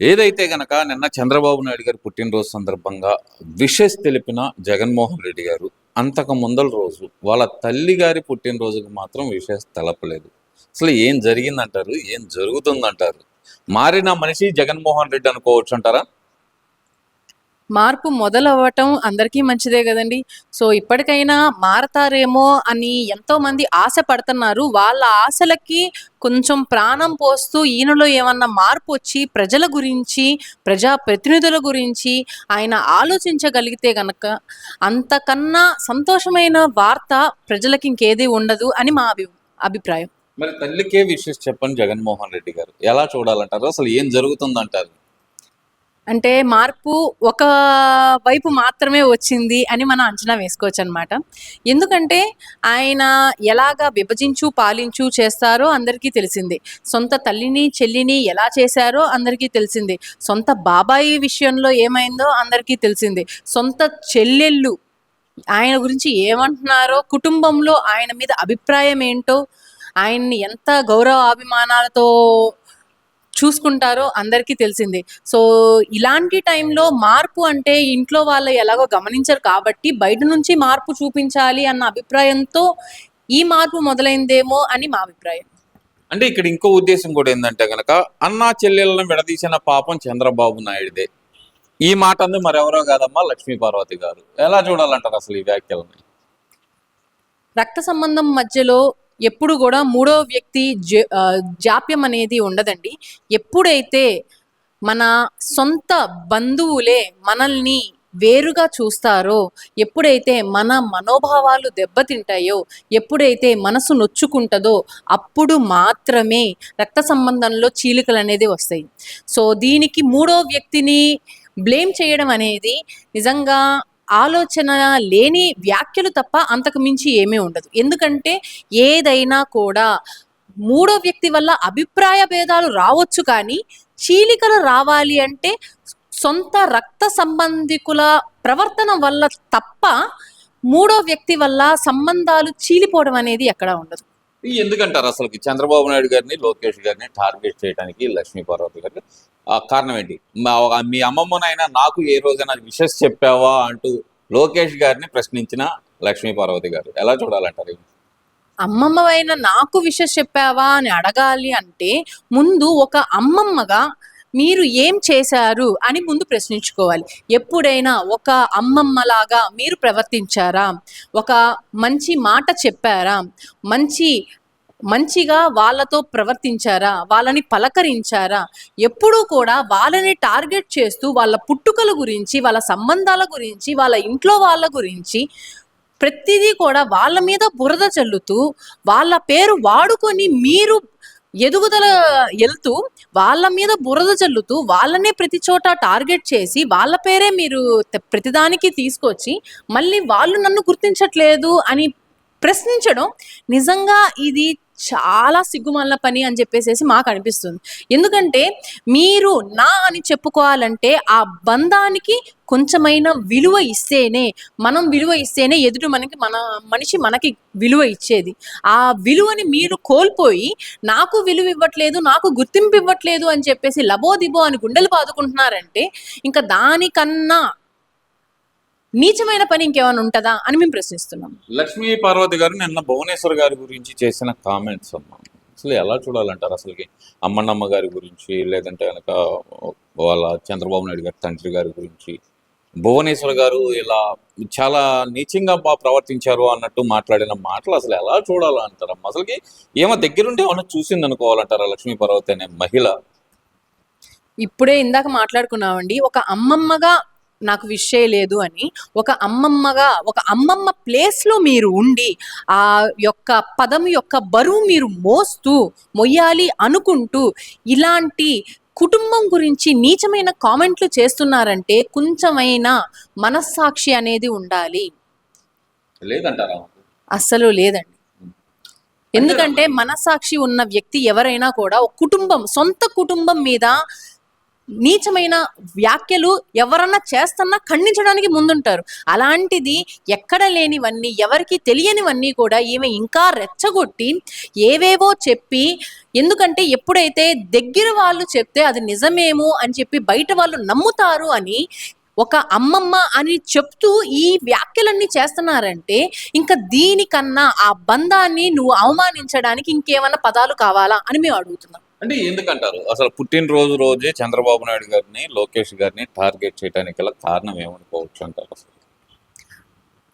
ఏదైతే గనక నిన్న చంద్రబాబు నాయుడు గారి పుట్టినరోజు సందర్భంగా విషెస్ తెలిపిన జగన్మోహన్ రెడ్డి గారు అంతకు ముందల రోజు వాళ్ళ తల్లి గారి పుట్టినరోజుకి మాత్రం విషెస్ తెలపలేదు. అసలు ఏం జరిగిందంటారు? ఏం జరుగుతుందంటారు? మారిన మనిషి జగన్మోహన్ రెడ్డి అనుకోవచ్చు అంటారా? మార్పు మొదలవ్వటం అందరికీ మంచిదే కదండి. సో ఇప్పటికైనా మారతారేమో అని ఎంతో మంది ఆశ పడుతున్నారు. వాళ్ళ ఆశలకి కొంచెం ప్రాణం పోస్తూ ఈయనలో ఏమన్నా మార్పు వచ్చి ప్రజల గురించి, ప్రజా ప్రతినిధుల గురించి ఆయన ఆలోచించగలిగితే గనక అంతకన్నా సంతోషమైన వార్త ప్రజలకి ఇంకేది ఉండదు అని మా అభిప్రాయం. మరి తల్లికే విషెస్ చెప్పని జగన్మోహన్ రెడ్డి గారు ఎలా చూడాలంటారు? అసలు ఏం జరుగుతుందంటారు? అంటే మార్పు ఒక వైపు మాత్రమే వచ్చింది అని మనం అంచనా వేసుకోవచ్చు అనమాట. ఎందుకంటే ఆయన ఎలాగా విభజించు పాలించు చేస్తారో అందరికీ తెలిసిందే. సొంత తల్లిని చెల్లిని ఎలా చేశారో అందరికీ తెలిసిందే. సొంత బాబాయి విషయంలో ఏమైందో అందరికీ తెలిసిందే. సొంత చెల్లెళ్ళు ఆయన గురించి ఏమంటున్నారో, కుటుంబంలో ఆయన మీద అభిప్రాయం ఏంటో, ఆయన్ని ఎంత గౌరవాభిమానాలతో చూసుకుంటారో అందరికీ తెలిసిందే. సో ఇలాంటి టైంలో మార్పు అంటే ఇంట్లో వాళ్ళు ఎలాగో గమనించరు కాబట్టి బయట నుంచి మార్పు చూపించాలి అన్న అభిప్రాయంతో ఈ మార్పు మొదలైందేమో అని మా అభిప్రాయం. అంటే ఇక్కడ ఇంకో ఉద్దేశం కూడా ఏంటంటే గనక అన్నా చెల్లెళ్ళను విడదీసిన పాపం చంద్రబాబు నాయుడుదే. ఈ మాట అంది మరెవరో కాదమ్మా, లక్ష్మీ పార్వతి గారు. ఎలా చూడాలంటారు అసలు ఈ వ్యాఖ్యలని? రక్త సంబంధం మధ్యలో ఎప్పుడు కూడా మూడో వ్యక్తి జాప్యం అనేది ఉండదండి. ఎప్పుడైతే మన సొంత బంధువులే మనల్ని వేరుగా చూస్తారో, ఎప్పుడైతే మన మనోభావాలు దెబ్బతింటాయో, ఎప్పుడైతే మనసు నొచ్చుకుంటుందో అప్పుడు మాత్రమే రక్త సంబంధంలో చీలికలు అనేది వస్తాయి. సో దీనికి మూడో వ్యక్తిని బ్లేమ్ చేయడం అనేది నిజంగా ఆలోచన లేని వ్యాఖ్యలు తప్ప అంతకు మించి ఏమీ ఉండదు. ఎందుకంటే ఏదైనా కూడా మూడో వ్యక్తి వల్ల అభిప్రాయ భేదాలు రావచ్చు, కానీ చీలికలు రావాలి అంటే సొంత రక్త సంబంధికుల ప్రవర్తన వల్ల తప్ప మూడో వ్యక్తి వల్ల సంబంధాలు చీలిపోవడం అనేది ఎక్కడా ఉండదు. ఎందుకంటారు అసలు చంద్రబాబు నాయుడు గారిని, లోకేష్ గారిని టార్గెట్ చేయడానికి లక్ష్మీ పార్వతి గారిని కారణం ఏంటి? మీ అమ్మమ్మనైనా నాకు ఏ రోజైనా విషెస్ చెప్పావా అంటూ లోకేష్ గారిని ప్రశ్నించిన లక్ష్మీ పార్వతి గారు ఎలా చూడాలంటారు? అమ్మమ్మవైన నాకు విషెస్ చెప్పావా అని అడగాలి అంటే ముందు ఒక అమ్మమ్మగా మీరు ఏం చేశారు అని ముందు ప్రశ్నించుకోవాలి. ఎప్పుడైనా ఒక అమ్మమ్మలాగా మీరు ప్రవర్తించారా? ఒక మంచి మాట చెప్పారా? మంచిగా వాళ్ళతో ప్రవర్తించారా? వాళ్ళని పలకరించారా? ఎప్పుడూ కూడా వాళ్ళని టార్గెట్ చేస్తూ వాళ్ళ పుట్టుకల గురించి, వాళ్ళ సంబంధాల గురించి, వాళ్ళ ఇంట్లో వాళ్ళ గురించి ప్రతిదీ కూడా వాళ్ళ మీద బురద చల్లుతూ వాళ్ళ పేరు వాడుకొని మీరు ఎదుగుదల వెళ్తూ వాళ్ళ మీద బురద చల్లుతూ వాళ్ళనే ప్రతి చోట టార్గెట్ చేసి వాళ్ళ పేరే మీరు ప్రతిదానికి తీసుకొచ్చి మళ్ళీ వాళ్ళు నన్ను గుర్తించట్లేదు అని ప్రశ్నించడం నిజంగా ఇది చాలా సిగ్గుమాలిన పని అని చెప్పేసి మాకు అనిపిస్తుంది. ఎందుకంటే మీరు నా అని చెప్పుకోవాలంటే ఆ బంధానికి కొంచెమైన విలువ ఇస్తేనే, మనం విలువ ఇస్తేనే ఎదుటి మనిషి మనకి విలువ ఇచ్చేది. ఆ విలువని మీరు కోల్పోయి నాకు విలువ ఇవ్వట్లేదు, నాకు గుర్తింపు ఇవ్వట్లేదు అని చెప్పేసి లబోదిబో అని గుండెలు బాదుకుంటున్నారంటే ఇంకా దానికన్నా నీచమైన పని ఇంకేమైనా ఉంటుందా అని మేము ప్రశ్నిస్తున్నాం. లక్ష్మీ పార్వతి గారు నిన్న భువనేశ్వర్ గారి గురించి చేసిన కామెంట్స్ అమ్మా అసలు ఎలా చూడాలంటారు? అసలుకి అమ్మన్నమ్మ గారి గురించి, లేదంటే కనుక వాళ్ళ చంద్రబాబు నాయుడు గారి తండ్రి గారి గురించి భువనేశ్వర్ గారు ఇలా చాలా నీచంగా ప్రవర్తించారు అన్నట్టు మాట్లాడిన మాటలు అసలు ఎలా చూడాలంటారమ్మా? అసలుకి ఏమో దగ్గరుండి ఏమన్నా చూసింది అనుకోవాలంటారా లక్ష్మీ పార్వతి అనే మహిళ? ఇప్పుడే ఇందాక మాట్లాడుకున్నామండి, ఒక అమ్మమ్మగా నాకు విష్ చేయలేదు అని. ఒక అమ్మమ్మ ప్లేస్లో మీరు ఉండి ఆ యొక్క పదం యొక్క బరువు మీరు మొయ్యాలి అనుకుంటూ ఇలాంటి కుటుంబం గురించి నీచమైన కామెంట్లు చేస్తున్నారంటే కొంచెమైన మనస్సాక్షి అనేది ఉండాలి. లేదంటారా? అస్సలు లేదండి. ఎందుకంటే మనస్సాక్షి ఉన్న వ్యక్తి ఎవరైనా కూడా ఒక సొంత కుటుంబం మీద నీచమైన వ్యాఖ్యలు ఎవరన్నా చేస్తున్నా ఖండించడానికి ముందుంటారు. అలాంటిది ఎక్కడ లేనివన్నీ, ఎవరికి తెలియనివన్నీ కూడా ఈమె ఇంకా రెచ్చగొట్టి ఏవేవో చెప్పి, ఎందుకంటే ఎప్పుడైతే దగ్గర వాళ్ళు చెప్తే అది నిజమేమో అని చెప్పి బయట వాళ్ళు నమ్ముతారు అని ఒక అమ్మమ్మ అని చెప్తూ ఈ వ్యాఖ్యలన్నీ చేస్తున్నారంటే ఇంకా దీనికన్నా ఆ బంధాన్ని నువ్వు అవమానించడానికి ఇంకేమన్నా పదాలు కావాలా అని మేము అడుగుతున్నాం. అంటే ఎందుకంటారు అసలు పుట్టినరోజు రోజే చంద్రబాబు నాయుడు గారిని, లోకేష్ గారిని టార్గెట్ చేయడానికి గల కారణం ఏమనుకోవచ్చు అంటారు అసలు?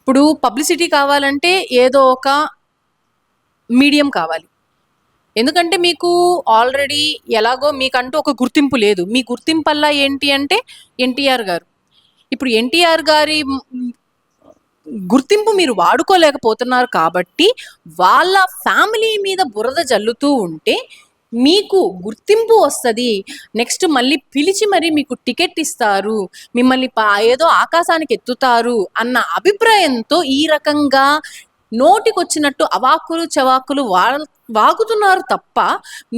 ఇప్పుడు పబ్లిసిటీ కావాలంటే ఏదో ఒక మీడియం కావాలి. ఎందుకంటే మీకు ఆల్రెడీ ఎలాగో మీకంటూ ఒక గుర్తింపు లేదు. మీ గుర్తింపల్లా ఏంటి అంటే ఎన్టీఆర్ గారు. ఇప్పుడు ఎన్టీఆర్ గారి గుర్తింపు మీరు వాడుకోలేకపోతున్నారు కాబట్టి వాళ్ళ ఫ్యామిలీ మీద బురద జల్లుతూ ఉంటే మీకు గుర్తింపు వస్తుంది. నెక్స్ట్ మళ్ళీ పిలిచి మరి మీకు టికెట్ ఇస్తారు, మిమ్మల్ని ఏదో ఆకాశానికి ఎత్తుతారు అన్న అభిప్రాయంతో ఈ రకంగా నోటికొచ్చినట్టు అవాక్కులు చవాకులు వాగుతున్నారు తప్ప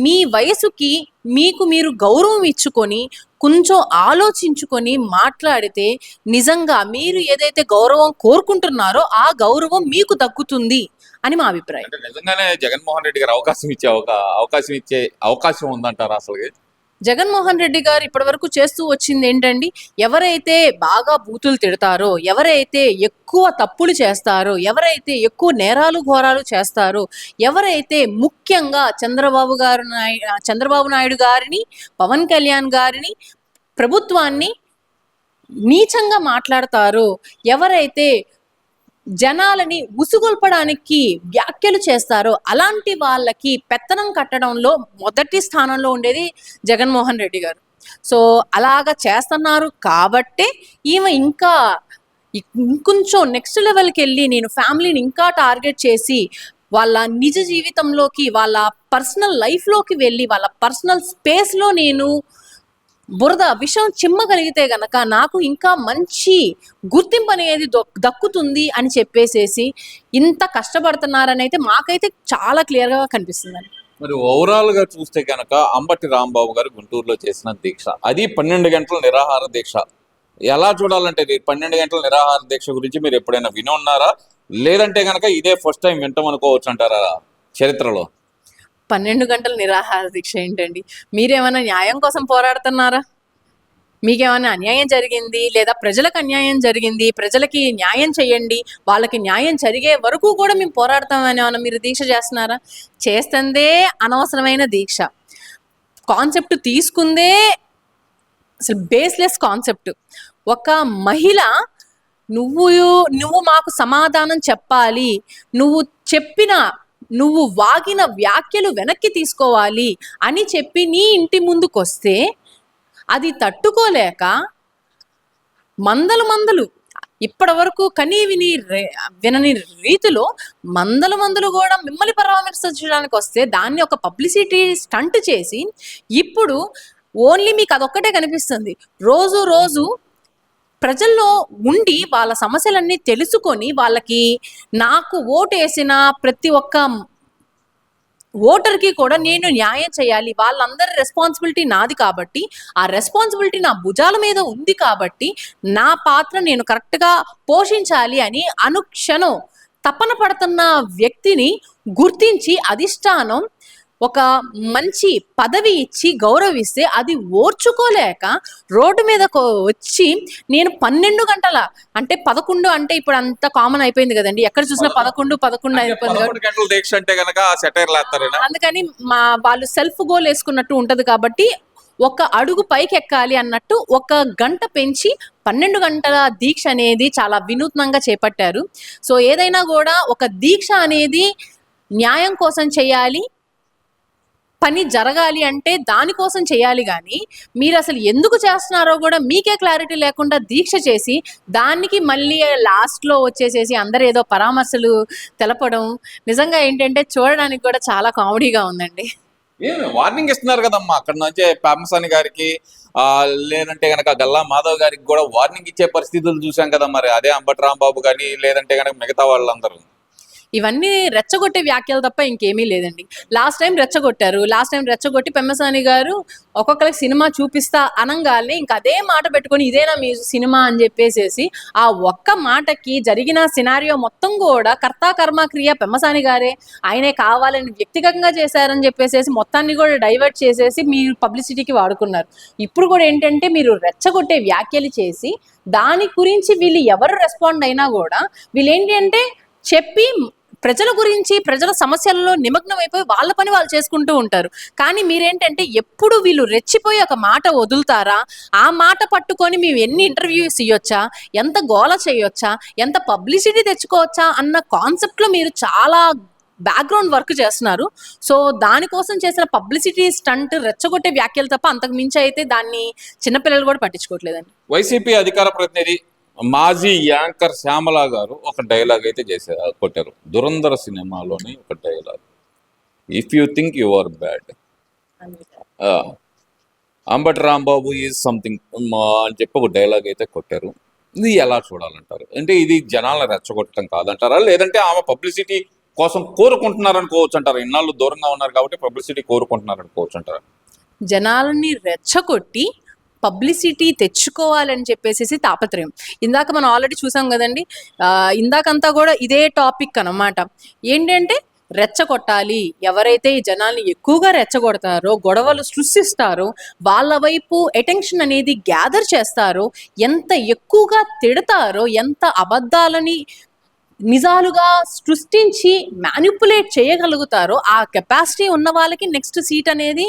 మీ వయసుకి మీకు మీరు గౌరవం ఇచ్చుకొని కొంచెం ఆలోచించుకొని మాట్లాడితే నిజంగా మీరు ఏదైతే గౌరవం కోరుకుంటున్నారో ఆ గౌరవం మీకు దక్కుతుంది అని మా అభిప్రాయం. అంటే నిజంగానే జగన్మోహన్ రెడ్డి గారు అవకాశం ఇచ్చే అవకాశం ఉందంటారా అసలు? జగన్మోహన్ రెడ్డి గారు ఇప్పటి వరకు చేస్తూ వచ్చింది ఏంటండి, ఎవరైతే బాగా బూతులు తిడతారో, ఎవరైతే ఎక్కువ తప్పులు చేస్తారో, ఎవరైతే ఎక్కువ నేరాలు ఘోరాలు చేస్తారో, ఎవరైతే ముఖ్యంగా చంద్రబాబు నాయుడు గారిని, పవన్ కళ్యాణ్ గారిని, ప్రభుత్వాన్ని నీచంగా మాట్లాడతారో, ఎవరైతే జనాలని ఉసుగొల్పడానికి వ్యాఖ్యలు చేస్తారో అలాంటి వాళ్ళకి పెత్తనం కట్టడంలో మొదటి స్థానంలో ఉండేది జగన్మోహన్ రెడ్డి గారు. సో అలాగా చేస్తున్నారు కాబట్టే ఈమె ఇంకా ఇంకొంచెం నెక్స్ట్ లెవెల్కి వెళ్ళి నేను ఫ్యామిలీని ఇంకా టార్గెట్ చేసి వాళ్ళ నిజ జీవితంలోకి, వాళ్ళ పర్సనల్ లైఫ్లోకి వెళ్ళి, వాళ్ళ పర్సనల్ స్పేస్లో నేను విషం చిమ్మగలిగితే గనక నాకు ఇంకా మంచి గుర్తింపు అనేది దక్కుతుంది అని చెప్పేసేసి ఇంత కష్టపడుతున్నారని అయితే మాకైతే చాలా క్లియర్గా కనిపిస్తుందండి. మరి ఓవరాల్ గా చూస్తే కనుక అంబటి రాంబాబు గారు గుంటూరులో చేసిన దీక్ష, అది 12 గంటల నిరాహార దీక్ష, ఎలా చూడాలంటే 12 గంటల నిరాహార దీక్ష గురించి మీరు ఎప్పుడైనా విని ఉన్నారా? లేదంటే కనుక ఇదే ఫస్ట్ టైం వింటాం అనుకోవచ్చు అంటారా చరిత్రలో? 12 గంటల నిరాహార దీక్ష ఏంటండి? మీరేమైనా న్యాయం కోసం పోరాడుతున్నారా? మీకేమైనా అన్యాయం జరిగింది, లేదా ప్రజలకు అన్యాయం జరిగింది, ప్రజలకి న్యాయం చేయండి, వాళ్ళకి న్యాయం జరిగే వరకు కూడా మేము పోరాడతామని ఏమైనా మీరు దీక్ష చేస్తున్నారా? చేస్తుందే అనవసరమైన దీక్ష. కాన్సెప్ట్ తీసుకుందే అసలు బేస్లెస్ కాన్సెప్ట్. ఒక మహిళ నువ్వు మాకు సమాధానం చెప్పాలి, నువ్వు వాగిన వ్యాఖ్యలు వెనక్కి తీసుకోవాలి అని చెప్పి నీ ఇంటి ముందుకొస్తే అది తట్టుకోలేక మందలు ఇప్పటి వరకు వినని రీతిలో మందలు కూడా మిమ్మల్ని పరామర్శించడానికి వస్తే దాన్ని ఒక పబ్లిసిటీ స్టంట్ చేసి ఇప్పుడు ఓన్లీ మీకు అదొక్కటే కనిపిస్తుంది. రోజు ప్రజల్లో ఉండి వాళ్ళ సమస్యలన్నీ తెలుసుకొని వాళ్ళకి నాకు ఓటు వేసిన ప్రతి ఒక్క ఓటర్కి కూడా నేను న్యాయం చేయాలి, వాళ్ళందరి రెస్పాన్సిబిలిటీ నాది కాబట్టి ఆ రెస్పాన్సిబిలిటీ నా భుజాల మీద ఉంది కాబట్టి నా పాత్ర నేను కరెక్ట్గా పోషించాలి అని అనుక్షణం తపన పడుతున్న వ్యక్తిని గుర్తించి అధిష్టానం ఒక మంచి పదవి ఇచ్చి గౌరవిస్తే అది ఓర్చుకోలేక రోడ్డు మీద వచ్చి నేను 12 గంటల అంటే 11 అంటే ఇప్పుడు అంత కామన్ అయిపోయింది కదండి, ఎక్కడ చూసినా 11 అయిపోయింది. అందుకని వాళ్ళు సెల్ఫ్ గోల్ వేసుకున్నట్టు ఉంటది కాబట్టి ఒక అడుగు పైకి ఎక్కాలి అన్నట్టు 1 గంట పెంచి 12 గంటల దీక్ష అనేది చాలా వినూత్నంగా చేపట్టారు. సో ఏదైనా కూడా ఒక దీక్ష అనేది న్యాయం కోసం చేయాలి, పని జరగాలి అంటే దానికోసం చేయాలి. కానీ మీరు అసలు ఎందుకు చేస్తున్నారో కూడా మీకే క్లారిటీ లేకుండా దీక్ష చేసి దానికి మళ్ళీ లాస్ట్లో వచ్చేసేసి అందరు ఏదో పరామర్శలు తెలపడం నిజంగా ఏంటంటే చూడడానికి కూడా చాలా కామెడీగా ఉందండి. వార్నింగ్ ఇస్తున్నారు కదమ్మా అక్కడ నుంచి పామసాని గారికి, లేదంటే కనుక గల్లా మాధవ్ గారికి కూడా వార్నింగ్ ఇచ్చే పరిస్థితులు చూసాం కదా. మరి అదే అంబటి రాంబాబు కానీ లేదంటే కనుక మిగతా వాళ్ళందరూ ఇవన్నీ రెచ్చగొట్టే వ్యాఖ్యలు తప్ప ఇంకేమీ లేదండి. లాస్ట్ టైం రెచ్చగొట్టి పెమ్మసాని గారు ఒక్కొక్కరికి సినిమా చూపిస్తా అనంగాల్నే ఇంక అదే మాట పెట్టుకొని ఇదేనా మీ సినిమా అని చెప్పేసేసి ఆ ఒక్క మాటకి జరిగిన సినారియో మొత్తం కూడా కర్త కర్మ క్రియ పెమ్మసాని గారే, ఆయనే కావాలని వ్యక్తిగతంగా చేశారని చెప్పేసేసి మొత్తాన్ని కూడా డైవర్ట్ చేసేసి మీరు పబ్లిసిటీకి వాడుకున్నారు. ఇప్పుడు కూడా ఏంటంటే మీరు రెచ్చగొట్టే వ్యాఖ్యలు చేసి దాని గురించి వీళ్ళు ఎవరు రెస్పాండ్ అయినా కూడా వీళ్ళు ఏంటి అంటే చెప్పి ప్రజల గురించి ప్రజల సమస్యలలో నిమగ్నం అయిపోయి వాళ్ళ పని వాళ్ళు చేసుకుంటూ ఉంటారు. కానీ మీరేంటంటే ఎప్పుడు వీళ్ళు రెచ్చిపోయి ఒక మాట వదులుతారా, ఆ మాట పట్టుకొని మేము ఎన్ని ఇంటర్వ్యూస్ ఇవ్వచ్చా, ఎంత గోల చేయొచ్చా, ఎంత పబ్లిసిటీ తెచ్చుకోవచ్చా అన్న కాన్సెప్ట్లో మీరు చాలా బ్యాక్గ్రౌండ్ వర్క్ చేస్తున్నారు. సో దానికోసం చేసిన పబ్లిసిటీ స్టంట్ రెచ్చగొట్టే వ్యాఖ్యలు తప్ప అంతకు మించి అయితే దాన్ని చిన్నపిల్లలు కూడా పట్టించుకోవట్లేదండి. వైసీపీ అధికార ప్రతినిధి మాజీ యాంకర్ శ్యామల గారు ఒక డైలాగ్ అయితే కొట్టారు. దురంధర సినిమాలోని ఒక dialogue, if you think you are bad Ambati Rambabu is something అని చెప్పి ఒక డైలాగ్ అయితే కొట్టారు. ఇది ఎలా చూడాలంటారు? అంటే ఇది జనాలను రెచ్చగొట్టడం కాదంటారా, లేదంటే ఆమె పబ్లిసిటీ కోసం కోరుకుంటున్నారు అనుకోవచ్చు అంటారా? ఇన్నాళ్ళు దూరంగా ఉన్నారు కాబట్టి పబ్లిసిటీ కోరుకుంటున్నారు అనుకోవచ్చు అంటారా? జనాలని రెచ్చగొట్టి పబ్లిసిటీ తెచ్చుకోవాలని చెప్పేసి తాపత్రయం. ఇందాక మనం ఆల్రెడీ చూసాం కదండి, ఇందాకంతా కూడా ఇదే టాపిక్ అన్నమాట. ఏంటంటే రెచ్చగొట్టాలి, ఎవరైతే ఈ జనాల్ని ఎక్కువగా రెచ్చగొడతారో, గొడవలు సృష్టిస్తారో, వాళ్ళ వైపు అటెన్షన్ అనేది గ్యాదర్ చేస్తారో, ఎంత ఎక్కువగా తిడతారో, ఎంత అబద్ధాలని నిజాలుగా సృష్టించి మ్యానిపులేట్ చేయగలుగుతారో ఆ కెపాసిటీ ఉన్న వాళ్ళకి నెక్స్ట్ సీట్ అనేది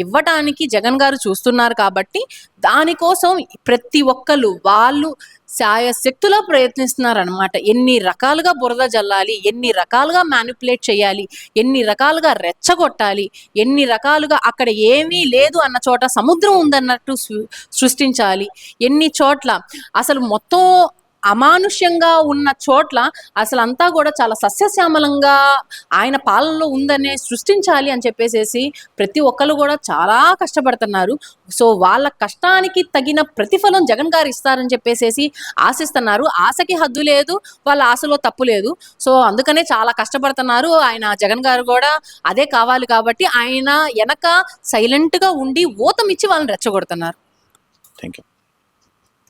ఇవ్వటానికి జగన్ గారు చూస్తున్నారు. కాబట్టి దానికోసం ప్రతి ఒక్కరు వాళ్ళు శాయశక్తులా ప్రయత్నిస్తున్నారు అనమాట. ఎన్ని రకాలుగా బురద జల్లాలి, ఎన్ని రకాలుగా మ్యానిపులేట్ చేయాలి, ఎన్ని రకాలుగా రెచ్చగొట్టాలి, ఎన్ని రకాలుగా అక్కడ ఏమీ లేదు అన్న చోట సముద్రం ఉందన్నట్టు సృష్టించాలి, ఎన్ని చోట్ల అసలు మొత్తం అమానుష్యంగా ఉన్న చోట్ల అసలు అంతా కూడా చాలా సస్యశ్యామలంగా ఆయన పాలనలో ఉందనే సృష్టించాలి అని చెప్పేసేసి ప్రతి ఒక్కరు కూడా చాలా కష్టపడుతున్నారు. సో వాళ్ళ కష్టానికి తగిన ప్రతిఫలం జగన్ గారు ఇస్తారని చెప్పేసేసి ఆశిస్తున్నారు. ఆశకి హద్దు లేదు, వాళ్ళ ఆశలో తప్పు లేదు. సో అందుకనే చాలా కష్టపడుతున్నారు. ఆయన జగన్ గారు కూడా అదే కావాలి కాబట్టి ఆయన వెనక సైలెంట్గా ఉండి ఊతమిచ్చి వాళ్ళని రెచ్చగొడుతున్నారు. Thank you.